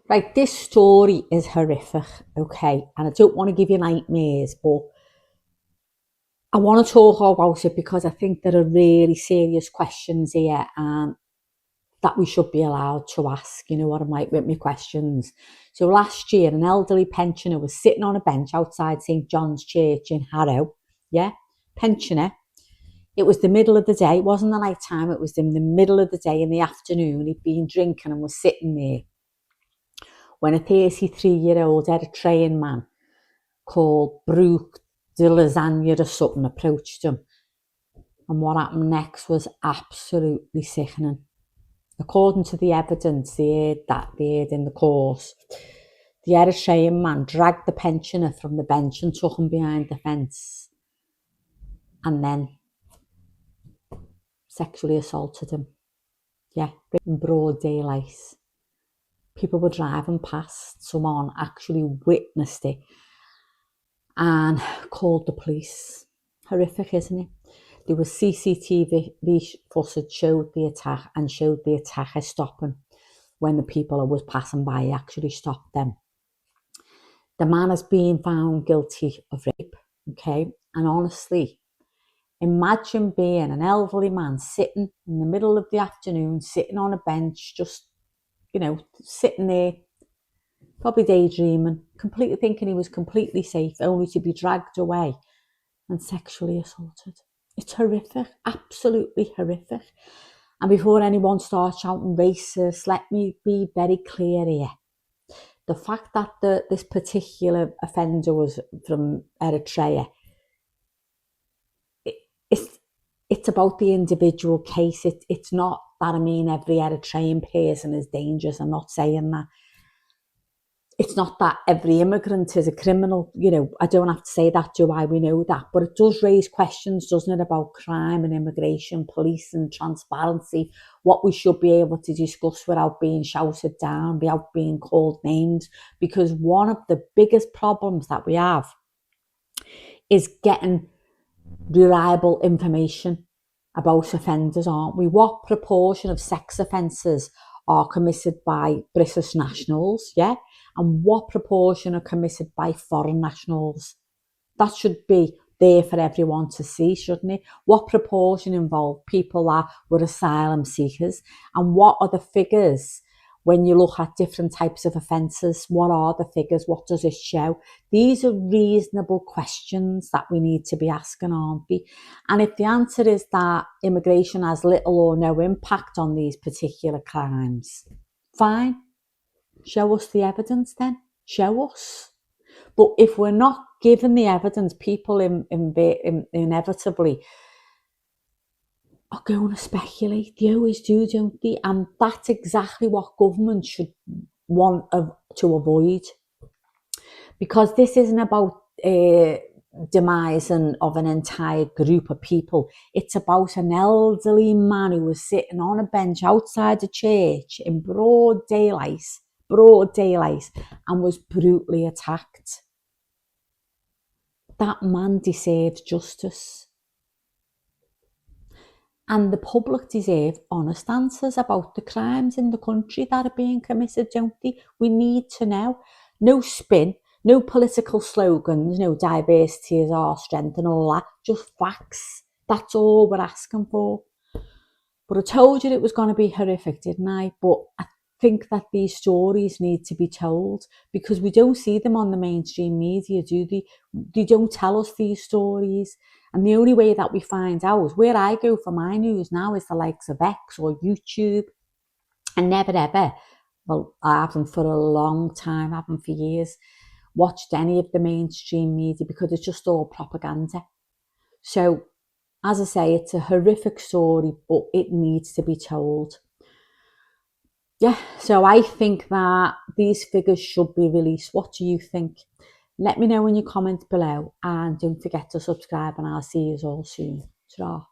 Right, this story is horrific, okay? And I don't want to give you nightmares, but I want to talk about it because I think there are really serious questions here and that we should be allowed to ask. You know what I'm like with my questions. So last year, an elderly pensioner was sitting on a bench outside St John's Church in Harrow. Yeah, pensioner. It was the middle of the day. It wasn't the night time. It was in the middle of the day in the afternoon. He'd been drinking and was sitting there when a 33-year-old Eritrean man called Brooke de Lasagna or something approached him. And what happened next was absolutely sickening. According to the evidence they heard in the course, the Eritrean man dragged the pensioner from the bench and took him behind the fence and then sexually assaulted him. Yeah, in broad daylight. People were driving past, someone actually witnessed it and called the police. Horrific, isn't it? There was CCTV footage showed the attack and showed the attacker stopping when the people who was passing by actually stopped them. The man has been found guilty of rape, okay? And honestly, imagine being an elderly man sitting in the middle of the afternoon, sitting on a bench, just, sitting there, probably daydreaming, completely thinking he was completely safe, only to be dragged away and sexually assaulted. It's horrific, absolutely horrific. And before anyone starts shouting racist, let me be very clear here. The fact that this particular offender was from Eritrea, it's about the individual case. It's not that every Eritrean person is dangerous. I'm not saying that. It's not that every immigrant is a criminal. I don't have to say that, do I? We know that. But it does raise questions, doesn't it, about crime and immigration, police and transparency, what we should be able to discuss without being shouted down, without being called names. Because one of the biggest problems that we have is getting reliable information about offenders, aren't we? What proportion of sex offences are committed by British nationals, yeah? And what proportion are committed by foreign nationals? That should be there for everyone to see, shouldn't it? What proportion involve people that were asylum seekers? And what are the figures when you look at different types of offences? What are the figures? What does it show? These are reasonable questions that we need to be asking, aren't we? And if the answer is that immigration has little or no impact on these particular crimes, fine. Show us the evidence then. Show us. But if we're not given the evidence, people inevitably are going to speculate. They always do, don't they? And that's exactly what government should want to avoid. Because this isn't about demising of an entire group of people. It's about an elderly man who was sitting on a bench outside a church in broad daylight, and was brutally attacked. That man deserves justice. And the public deserve honest answers about the crimes in the country that are being committed, don't they? We need to know. No spin, no political slogans, no diversity is our strength and all that. Just facts. That's all we're asking for. But I told you it was going to be horrific, didn't I? But I think that these stories need to be told because we don't see them on the mainstream media, do they? They don't tell us these stories. And the only way that we find out, where I go for my news now, is the likes of X or YouTube. And never ever, well, I haven't for a long time, I haven't for years, watched any of the mainstream media because it's just all propaganda. So, as I say, it's a horrific story, but it needs to be told. Yeah, so I think that these figures should be released. What do you think? Let me know in your comments below and don't forget to subscribe and I'll see you all soon. Ta-ra.